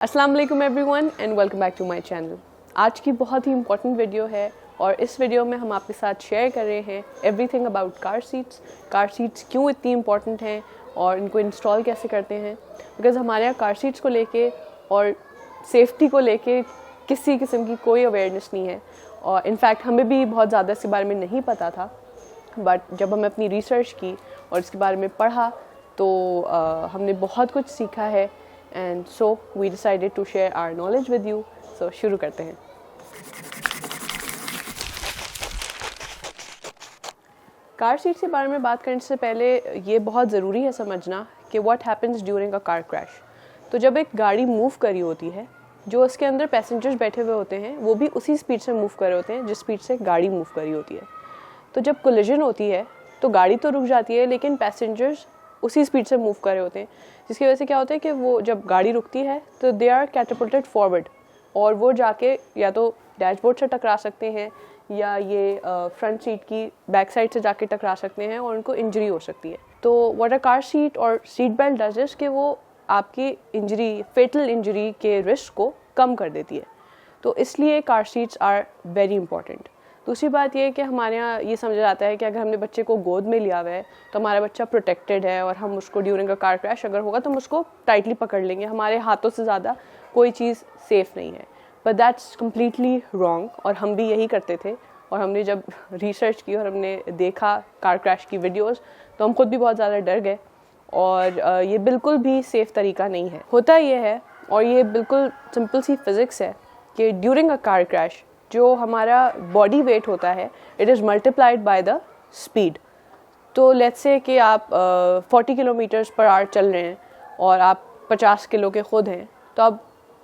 अस्सलाम वालेकुम everyone and welcome back to my channel. आज की बहुत ही इंपॉर्टेंट वीडियो है और इस वीडियो में हम आपके साथ शेयर कर रहे हैं एवरीथिंग अबाउट कार सीट्स क्यों इतनी इंपॉर्टेंट हैं और इनको इंस्टॉल कैसे करते हैं। बिकॉज़ हमारे यहाँ कार सीट्स को लेके और सेफ्टी को लेके किसी किस्म की कोई अवेयरनेस नहीं है और इनफैक्ट हमें भी बहुत ज़्यादा इसके बारे में नहीं पता था। बट जब हमने अपनी रिसर्च की और इसके बारे में पढ़ा तो हमने बहुत कुछ सीखा है and so we decided to share our knowledge with you. So शुरू करते हैं। कार सीट के बारे में बात करने से पहले ये बहुत ज़रूरी है समझना कि what happens during a car crash। तो जब एक गाड़ी मूव करी होती है, जो उसके अंदर पैसेंजर्स बैठे हुए होते हैं वो भी उसी स्पीड से मूव कर रहे होते हैं जिस स्पीड से गाड़ी मूव करी होती है। तो जब कोलिजन होती है तो गाड़ी तो रुक जाती है लेकिन पैसेंजर्स उसी स्पीड से मूव कर रहे होते हैं, जिसकी वजह से क्या होता है कि वो जब गाड़ी रुकती है तो दे आर कैटापुल्टेड फॉरवर्ड और वो जाके या तो डैशबोर्ड से टकरा सकते हैं या ये फ्रंट सीट की बैक साइड से जाके टकरा सकते हैं और उनको इंजरी हो सकती है। तो व्हाट अ कार सीट और सीट बेल्ट डज इज कि वो आपकी इंजरी, फेटल इंजरी के रिस्क को कम कर देती है। तो इसलिए car seats are very important. दूसरी बात ये है कि हमारे यहाँ ये समझा जाता है कि अगर हमने बच्चे को गोद में लिया हुआ है तो हमारा बच्चा प्रोटेक्टेड है और हम उसको ड्यूरिंग अ कार क्रैश अगर होगा तो हम उसको टाइटली पकड़ लेंगे, हमारे हाथों से ज़्यादा कोई चीज़ सेफ़ नहीं है। बट दैट्स कम्प्लीटली रॉन्ग और हम भी यही करते थे। और हमने जब रिसर्च की और हमने देखा कार क्रैश की वीडियोज़ तो हम खुद भी बहुत ज़्यादा डर गए और ये बिल्कुल भी सेफ़ तरीका नहीं है। होता ये है और ये बिल्कुल सिंपल सी फिज़िक्स है कि ड्यूरिंग अ कार क्रैश जो हमारा बॉडी वेट होता है it is multiplied by the speed. तो लेट्स से कि आप 40 किलोमीटर्स पर आवर चल रहे हैं और आप 50 किलो के खुद हैं तो अब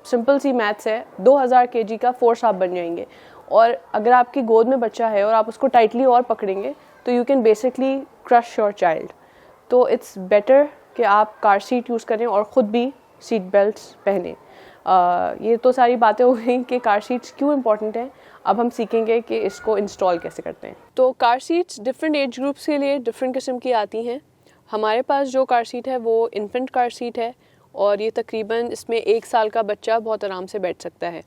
सिंपल सी मैथ्स है, 2000 केजी का फोर्स आप बन जाएंगे। और अगर आपकी गोद में बच्चा है और आप उसको टाइटली और पकड़ेंगे तो you can basically crush your child. तो इट्स बेटर कि आप कार सीट यूज़ करें और ख़ुद भी सीट बेल्ट्स पहनें। ये तो सारी बातें हो गई कि कार सीट्स क्यों इंपॉर्टेंट हैं। अब हम सीखेंगे कि इसको इंस्टॉल कैसे करते हैं। तो car seats different age groups के लिए डिफरेंट किस्म की आती हैं। हमारे पास जो कार सीट है वो इन्फेंट कार सीट है और ये तकरीबन इसमें 1 साल का बच्चा बहुत आराम से बैठ सकता है।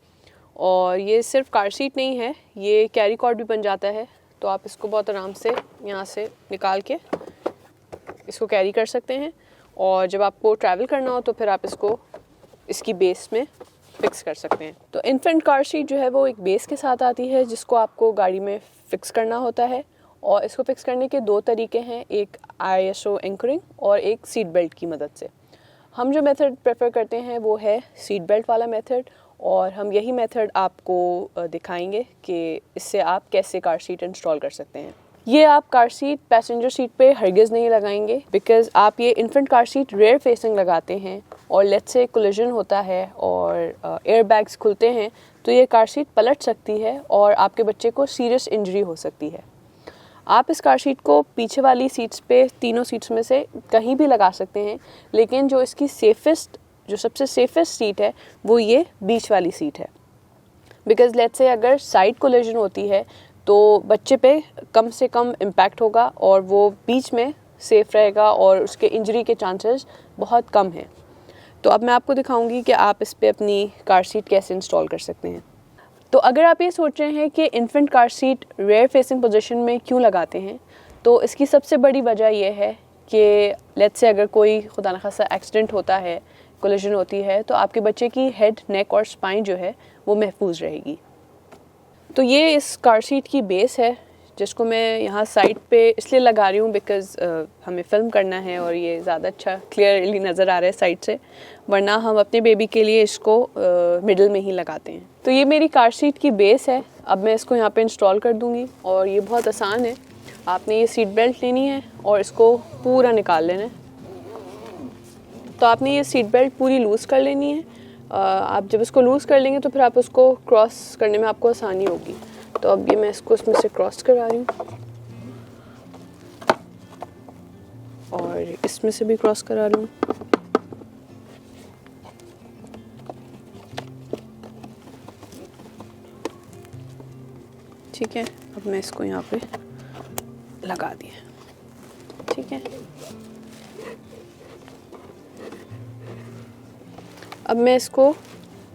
और ये सिर्फ कार सीट नहीं है, ये कैरी कॉर्ड भी बन जाता है। तो आप इसको बहुत आराम से यहाँ से निकाल के इसको कैरी कर सकते हैं और जब आपको ट्रैवल करना हो तो फिर आप इसको इसकी बेस में फिक्स कर सकते हैं। तो इन्फेंट कार सीट जो है वो एक बेस के साथ आती है जिसको आपको गाड़ी में फ़िक्स करना होता है और इसको फ़िक्स करने के 2 तरीके हैं, एक ISO एंकरिंग और एक सीट बेल्ट की मदद से। हम जो मेथड प्रेफर करते हैं वो है सीट बेल्ट वाला मेथड और हम यही मेथड आपको दिखाएंगे कि इससे आप कैसे कार सीट इंस्टॉल कर सकते हैं। ये आप कार सीट पैसेंजर सीट पे हरगिज़ नहीं लगाएंगे बिकॉज़ आप ये infant car seat rear facing लगाते हैं और लेट्स से कोलिजन होता है और एयर बैग्स खुलते हैं तो ये कार सीट पलट सकती है और आपके बच्चे को सीरियस इंजरी हो सकती है। आप इस कार सीट को पीछे वाली सीट्स पे तीनों सीट्स में से कहीं भी लगा सकते हैं, लेकिन जो इसकी सबसे सेफेस्ट सीट है वो ये बीच वाली सीट है। बिकॉज़ लेट्स से अगर साइड कोलिजन होती है तो बच्चे पे कम से कम इम्पैक्ट होगा और वो बीच में सेफ़ रहेगा और उसके इंजरी के चांसेस बहुत कम हैं। तो अब मैं आपको दिखाऊंगी कि आप इस पे अपनी कार सीट कैसे इंस्टॉल कर सकते हैं। तो अगर आप ये सोच रहे हैं कि infant car seat rear facing position में क्यों लगाते हैं तो इसकी सबसे बड़ी वजह यह है कि लेट्स से अगर कोई खुदा न खास्ता एक्सीडेंट होता है, कोलिजन होती है तो आपके बच्चे की हेड, नेक और स्पाइन जो है वो महफूज रहेगी। तो ये इस कार सीट की बेस है जिसको मैं यहाँ साइड पे इसलिए लगा रही हूँ बिकॉज़ हमें फ़िल्म करना है और ये ज़्यादा अच्छा क्लियरली नज़र आ रहा है साइड से, वरना हम अपने बेबी के लिए इसको मिडल में ही लगाते हैं। तो ये मेरी कार सीट की बेस है। अब मैं इसको यहाँ पे इंस्टॉल कर दूँगी और ये बहुत आसान है। आपने ये सीट बेल्ट लेनी है और इसको पूरा निकाल लेना है। तो आपने ये सीट बेल्ट पूरी लूज़ कर लेनी है। आप जब इसको लूज़ कर लेंगे तो फिर आप उसको क्रॉस करने में आपको आसानी होगी। तो अब ये मैं इसको इसमें से क्रॉस करा रही हूँ और इसमें से भी क्रॉस करा रही हूँ। ठीक है, अब मैं इसको यहाँ पे लगा दिया। ठीक है, अब मैं इसको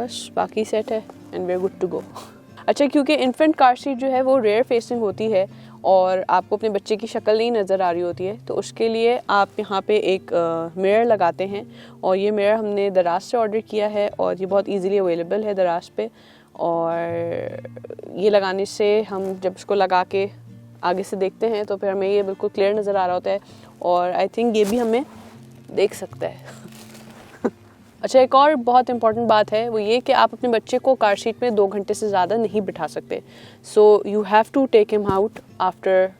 बस बाकी सेट है and we are good to go. अच्छा, क्योंकि इन्फेंट कार सीट जो है वो रेयर फेसिंग होती है और आपको अपने बच्चे की शक्ल नहीं नज़र आ रही होती है, तो उसके लिए आप यहाँ पे एक मिरर लगाते हैं. और ये मिरर हमने दराज से ऑर्डर किया है और ये बहुत इजीली अवेलेबल है दराज पे. और ये लगाने से हम जब इसको लगा के आगे से देखते हैं तो फिर हमें ये बिल्कुल क्लियर नज़र आ रहा होता है. और आई थिंक ये भी हमें देख सकता है. अच्छा, एक और बहुत इंपॉर्टेंट बात है वो ये कि आप अपने बच्चे को कार सीट में 2 घंटे से ज़्यादा नहीं बिठा सकते. So you have to take him out after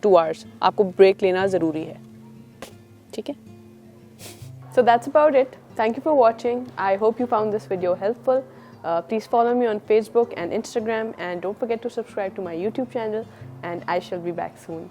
2 hours. आपको ब्रेक लेना ज़रूरी है. ठीक है. So that's about it. Thank you for watching. I hope you found this video helpful. Please follow me on Facebook and Instagram, and don't forget to subscribe to my YouTube channel, and I shall be back soon.